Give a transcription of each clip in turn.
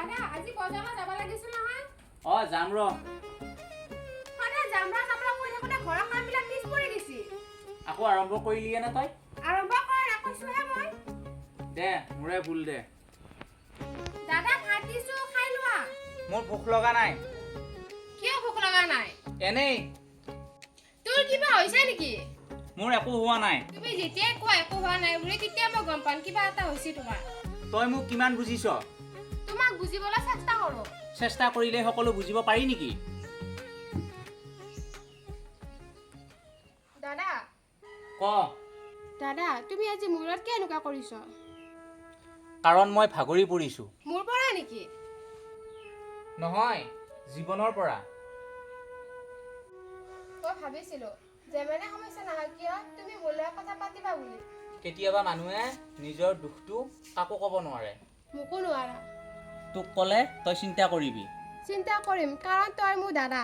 দাদা আজি বজাৰলৈ যাব লাগিছিল নহয় যাম ৰ সদায় জামৰা কামৰা কৰি থাকোঁতে ঘৰৰ কামবিলাক মিছ পৰি গৈছি আকৌ আৰম্ভ কৰিলিয়ে না তই আৰম্ভ কৰা ৰাখিছোহে মই দে মোৰে ভুল দে দাদা ভাত দিছো খাই লোৱা মোৰ ভোক লগা নাই কিয় ভোক লগা নাই এনেই তোৰ কিবা হৈছে নেকি মোৰ একো হোৱা নাই তুমি যেতিয়াই কোৱা একো হোৱা নাই বুলি তেতিয়া মই গম পাম কিবা এটা হৈছে তোমাৰ তই মোক কিমান বুজিছ তোমাক বুজিবলৈ চেষ্টা কৰো চেষ্টা কৰিলে সকলো বুজিব পাৰি নেকি দাদা ক দাদা তুমি আজি মূৰত কি এনেকুৱা কৰিছ কাৰণ মই ভাগৰি পৰিছো মোৰ পৰা নেকি নহয় জীৱনৰ পৰা মই ভাবিছিলো যে মানে সমস্যা নহয় কিয় তুমি মোৰ লগত কথা পাতিবা বুলি কেতিয়াবা মানুহে নিজৰ দুখটো কাকো ক'ব নোৱাৰে মোকো নোৱাৰা তোক ক'লে তই চিন্তা কৰিবি চিন্তা কৰিম কাৰণ তই মোৰ দাদা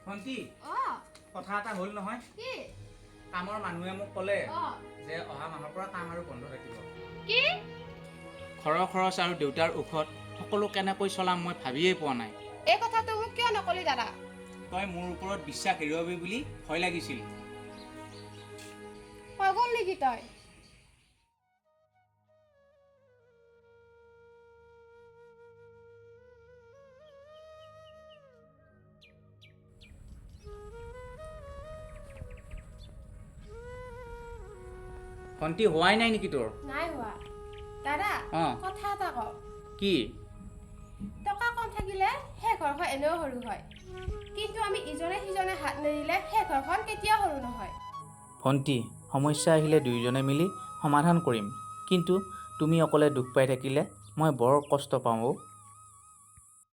ভণ্টি কথা এটা হ'ল নহয় কি কামৰ মানুহে মোক ক'লে অ যে অহা মাহৰ পৰা কাম আৰু বন্ধ থাকিব কি ঘৰৰ খৰচ আৰু দেউতাৰ ঔষধ সকলো কেনেকৈ চলাম মই ভাবিয়েই পোৱা নাই এই কথাটো মোক কিয় নকলি দাদা তই মোৰ ওপৰত বিশ্বাস হেৰুৱাবি বুলি ভয় লাগিছিল পাগল নেকি তই ভণ্টি হোৱাই নাই নেকি তোৰ নাই হোৱা দাদা কথা এটা কওঁ কি টকা কম থাকিলে সেই ঘৰখন এনেও সৰু হয় কিন্তু আমি ইজনে সিজনে হাত নেৰিলে সেই ঘৰখন কেতিয়াও সৰু নহয় ভণ্টি সমস্যা আহিলে দুয়োজনে মিলি সমাধান কৰিম কিন্তু তুমি অকলে দুখ পাই থাকিলে মই বৰ কষ্ট পাওঁ